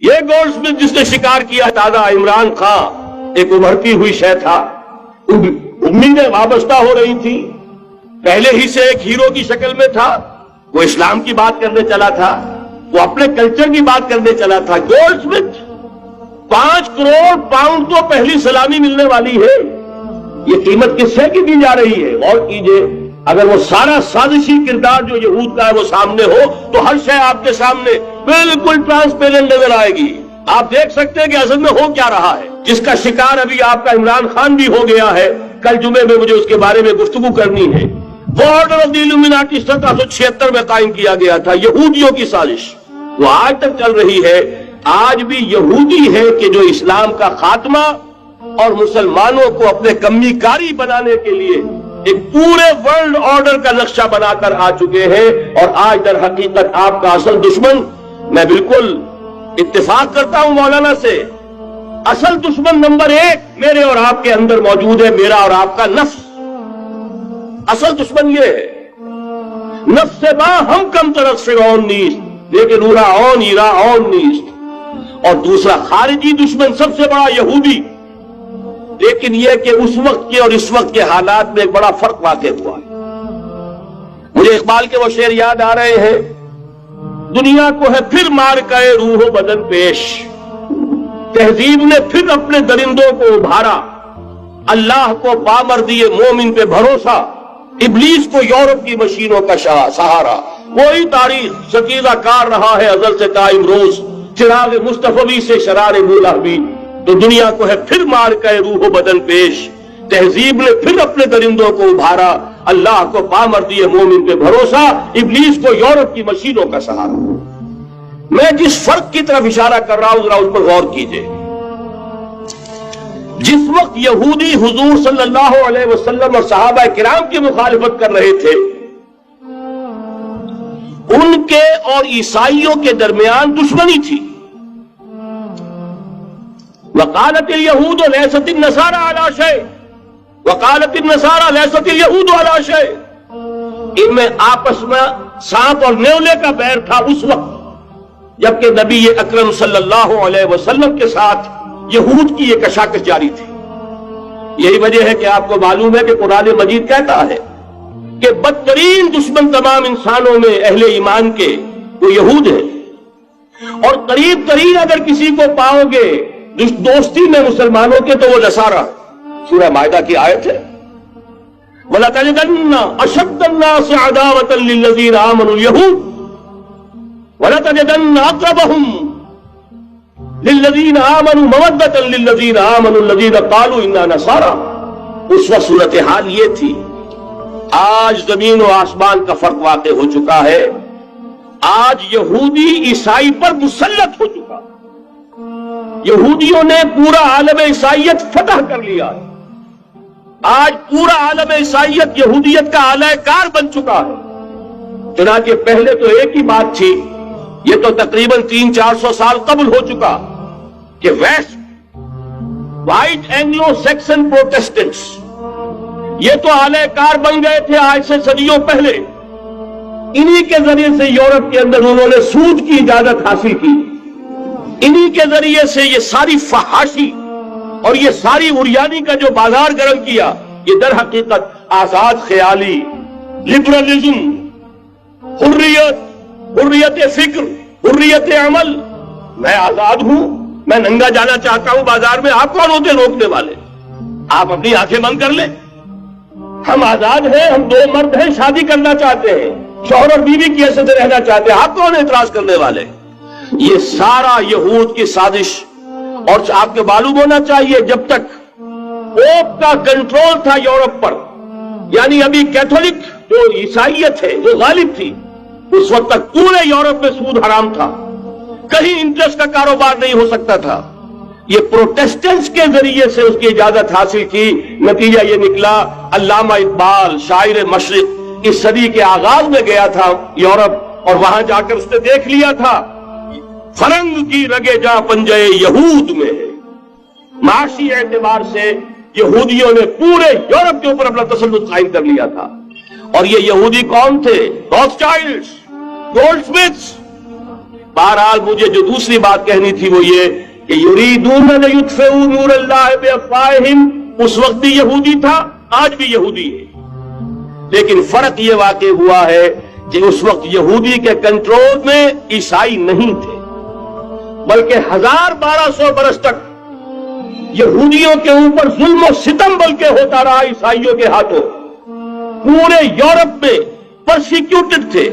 یہ gold Smith جس نے شکار کیا تازہ عمران خان ایک ابھرتی ہوئی شے تھا، امیدیں وابستہ ہو رہی تھی، پہلے ہی سے ایک ہیرو کی شکل میں تھا، وہ اسلام کی بات کرنے چلا تھا، وہ اپنے کلچر کی بات کرنے چلا تھا۔ گولڈ سمتھ 5 کروڑ پاؤنڈ تو پہلی سلامی ملنے والی ہے، یہ قیمت کس سے کی دی جا رہی ہے؟ غور کیجئے، اگر وہ سارا سازشی کردار جو یہود کا ہے وہ سامنے ہو تو ہر شے آپ کے سامنے بالکل ٹرانسپیرنٹ نظر آئے گی۔ آپ دیکھ سکتے ہیں کہ اصل میں ہو کیا رہا ہے، جس کا شکار ابھی آپ کا عمران خان بھی ہو گیا ہے۔ کل جمعے میں مجھے اس کے بارے میں گفتگو کرنی ہے۔ وہ آرڈر آف دی الومناٹی 1776 میں قائم کیا گیا تھا، یہودیوں کی سازش، وہ آج تک چل رہی ہے۔ آج بھی یہودی ہے کہ جو اسلام کا خاتمہ اور مسلمانوں کو اپنے کمی کاری بنانے کے لیے ایک پورے ورلڈ آرڈر کا نقشہ بنا کر آ چکے ہیں، اور آج در حقیقت آپ کا اصل دشمن، میں بالکل اتفاق کرتا ہوں مولانا سے، اصل دشمن نمبر 1 میرے اور آپ کے اندر موجود ہے، میرا اور آپ کا نفس۔ اصل دشمن یہ ہے، نفس سے با ہم کم طرف فرعون نیست لیکن اورا اون ایرا اون نیست۔ اور دوسرا خارجی دشمن سب سے بڑا یہودی، لیکن یہ کہ اس وقت کے اور اس وقت کے حالات میں ایک بڑا فرق واقع ہوا ہے۔ مجھے اقبال کے وہ شعر یاد آ رہے ہیں، دنیا کو ہے پھر مار کے روح و بدن پیش، تہذیب نے پھر اپنے درندوں کو ابھارا، اللہ کو پامردی مومن پہ بھروسہ، ابلیس کو یورپ کی مشینوں کا سہارا۔ وہی تاریخ شکیلہ کار رہا ہے ازل سے قائم روز، چراغ مصطفی سے شرار مولا بھی، تو دنیا کو ہے پھر مار کے روح و بدن پیش، تہذیب نے پھر اپنے درندوں کو ابھارا، اللہ کو پامردی مومن پہ بھروسہ، ابلیس کو یورپ کی مشینوں کا سہارا۔ میں جس فرق کی طرف اشارہ کر رہا ہوں ذرا اس پر غور کیجئے۔ جس وقت یہودی حضور صلی اللہ علیہ وسلم اور صحابہ کرام کی مخالفت کر رہے تھے، ان کے اور عیسائیوں کے درمیان دشمنی تھی۔ وقالت اليہود لیست النصارى علی شیء وقالت النصارى لیست اليہود علی شیء، ان میں آپس میں سانپ اور نیولے کا بیر تھا اس وقت جبکہ نبی اکرم صلی اللہ علیہ وسلم کے ساتھ یہود کی یہ کشاکش جاری تھی۔ یہی وجہ ہے کہ آپ کو معلوم ہے کہ قرآن مجید کہتا ہے کہ بدترین دشمن تمام انسانوں میں اہل ایمان کے وہ یہود ہیں، اور قریب ترین اگر کسی کو پاؤ گے دوستی میں مسلمانوں کے تو وہ نصارہ۔ سورہ مائدہ کی آیت ہے، وَلَتَجِدَنَّ أَشَدَّ النَّاسِ عَدَاوَةً لِلَّذِينَ آمَنُوا الْيَهُودَ وَلَتَجِدَنَّ أَقْرَبَهُمْ لِلَّذِينَ آمَنُوا مَوَدَّةً لِلَّذِينَ آمَنُوا الَّذِينَ قَالُوا إِنَّا نَصَارَىٰ۔ اس وقت صورتحال یہ تھی۔ آج زمین و آسمان کا فرق واقع ہو چکا ہے، آج یہودی عیسائی پر مسلط ہو چکا، یہودیوں نے پورا عالم عیسائیت فتح کر لیا ہے، آج پورا عالم عیسائیت یہودیت کا اعلی کار بن چکا ہے۔ چنانچہ پہلے تو ایک ہی بات تھی، یہ تو تقریباً 300-400 سال قبل ہو چکا کہ west white Anglo Saxon Protestants یہ تو اعلی کار بن گئے تھے آج سے صدیوں پہلے، انہی کے ذریعے سے یورپ کے اندر انہوں نے سود کی اجازت حاصل کی، انہی کے ذریعے سے یہ ساری فحاشی اور یہ ساری عریانی کا جو بازار گرم کیا، یہ در حقیقت آزاد خیالی، لبرلزم، حریت فکر، حریت عمل، میں آزاد ہوں، میں ننگا جانا چاہتا ہوں بازار میں، آپ کون ہوتے روکنے والے؟ آپ اپنی آنکھیں بند کر لیں، ہم آزاد ہیں، ہم 2 مرد ہیں، شادی کرنا چاہتے ہیں، شوہر اور بیوی کی حیثیت سے رہنا چاہتے ہیں، آپ کون اعتراض کرنے والے؟ یہ سارا یہود کی سازش، اور آپ کو معلوم ہونا چاہیے جب تک پوپ کا کنٹرول تھا یورپ پر، یعنی ابھی کیتھولک جو عیسائیت ہے وہ غالب تھی، اس وقت تک پورے یورپ میں سود حرام تھا، کہیں انٹرسٹ کا کاروبار نہیں ہو سکتا تھا۔ یہ پروٹیسٹنٹس کے ذریعے سے اس کی اجازت حاصل کی، نتیجہ یہ نکلا، علامہ اقبال شاعر مشرق اس صدی کے آغاز میں گیا تھا یورپ، اور وہاں جا کر اس نے دیکھ لیا تھا فرنگ کی رگے جا پنجے یہود میں ہے۔ معاشی اعتبار سے یہودیوں نے پورے یورپ کے اوپر اپنا تسلط قائم کر لیا تھا، اور یہ یہودی کون تھے؟ روتھشائلڈز، گولڈ سمتھس، بہرحال مجھے جو دوسری بات کہنی تھی وہ یہ کہ یریدون لیطفئوا نور اللہ بافواہہم، اس وقت بھی یہودی تھا، آج بھی یہودی ہے، لیکن فرق یہ واقع ہوا ہے کہ اس وقت یہودی کے کنٹرول میں عیسائی نہیں تھے، بلکہ 1200 برس تک یہودیوں کے اوپر ظلم و ستم بلکہ ہوتا رہا عیسائیوں کے ہاتھوں، پورے یورپ میں پرسیکیوٹڈ تھے۔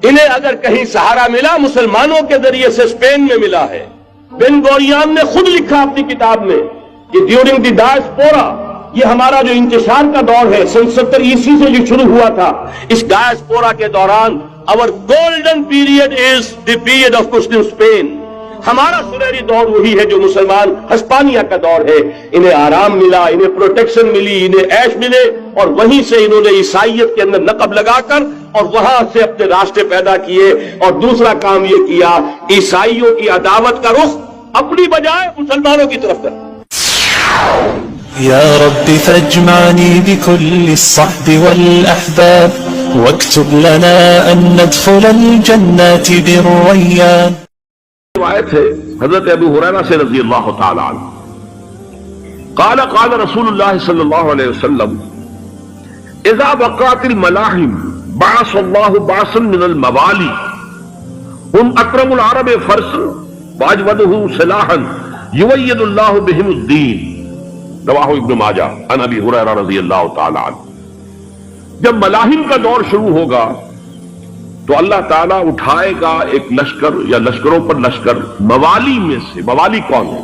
انہیں اگر کہیں سہارا ملا مسلمانوں کے ذریعے سے اسپین میں ملا ہے۔ بن گوریان نے خود لکھا اپنی کتاب میں کہ ڈیورنگ دی ڈائسپورا، یہ ہمارا جو انتشار کا دور ہے سن 70 عیسوی سے جو شروع ہوا تھا، اس ڈائسپورا کے دوران our golden period is the period of Muslim Spain، ہمارا سنہری دور وہی ہے جو مسلمان ہسپانیہ کا دور ہے۔ انہیں آرام ملا، انہیں پروٹیکشن ملی، انہیں عیش ملے، اور وہیں سے انہوں نے عیسائیت کے اندر نقب لگا کر اور وہاں سے اپنے راستے پیدا کیے۔ اور دوسرا کام یہ کیا، عیسائیوں کی عداوت کا رخ اپنی بجائے مسلمانوں کی طرف کر۔ يا رب فاجمعني بكل الصحب والأحباب واكتب لنا أن ندخل الجنات بالريان۔ روایت ہے حضرت ابو ہریرہ سے رضی اللہ تعالی عنہ، قال قال رسول اللہ صلی اللہ علیہ وسلم اذا وقعت الملاحم بعث اللہ بعثا من الموالی هم اکرم العرب فرسا واجودہ سلاحا یوید اللہ بہم الدین، رواہ ابن ماجہ عن ابی ہریرہ رضی اللہ تعالی عنہ۔ جب ملاحم کا دور شروع ہوگا تو اللہ تعالیٰ اٹھائے گا ایک لشکر یا لشکروں پر لشکر موالی میں سے۔ موالی کون ہے؟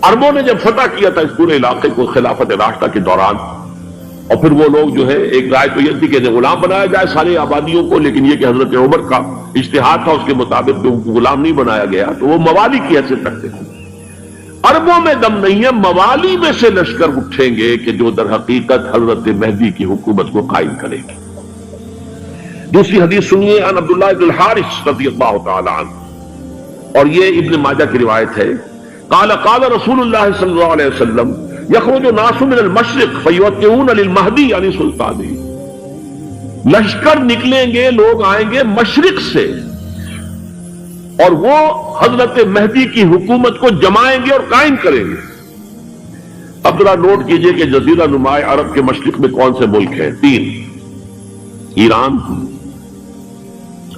عربوں نے جب فتح کیا تھا اس پورے علاقے کو خلافت راشدہ کے دوران، اور پھر وہ لوگ جو ہے ایک رائے تو یہ تھی کہ غلام بنایا جائے ساری آبادیوں کو، لیکن یہ کہ حضرت عمر کا اجتہاد تھا، اس کے مطابق ان کو غلام نہیں بنایا گیا، تو وہ موالی کی حیثیت رکھتے تھے۔ عربوں میں دم نہیں ہے، موالی میں سے لشکر اٹھیں گے کہ جو در حقیقت حضرت مہدی کی حکومت کو قائم کرے گی۔ دوسری حدیث سنیے عن عبداللہ بن الحارث رضی اللہ تعالی عنہ، اور یہ ابن ماجہ کی روایت ہے، قال قال رسول اللہ صلی اللہ علیہ وسلم یخرج الناس من المشرق فیوطئون للمہدی عن سلطانہ، لشکر نکلیں گے، لوگ آئیں گے مشرق سے، اور وہ حضرت مہدی کی حکومت کو جمائیں گے اور قائم کریں گے۔ اب ذرا نوٹ کیجئے کہ جزیرہ نما عرب کے مشرق میں کون سے ملک ہیں؟ 3، ایران،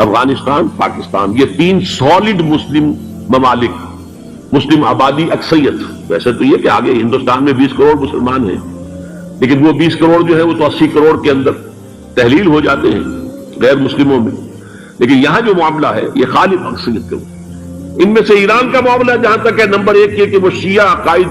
افغانستان، پاکستان، یہ 3 سالڈ مسلم ممالک، مسلم آبادی اکثریت۔ ویسے تو یہ کہ آگے ہندوستان میں 20 کروڑ مسلمان ہیں، لیکن وہ 20 کروڑ جو ہے وہ تو 80 کروڑ کے اندر تحلیل ہو جاتے ہیں غیر مسلموں میں، لیکن یہاں جو معاملہ ہے یہ غالب اکثریت کا۔ ان میں سے ایران کا معاملہ جہاں تک ہے نمبر 1 یہ کہ وہ شیعہ عقائد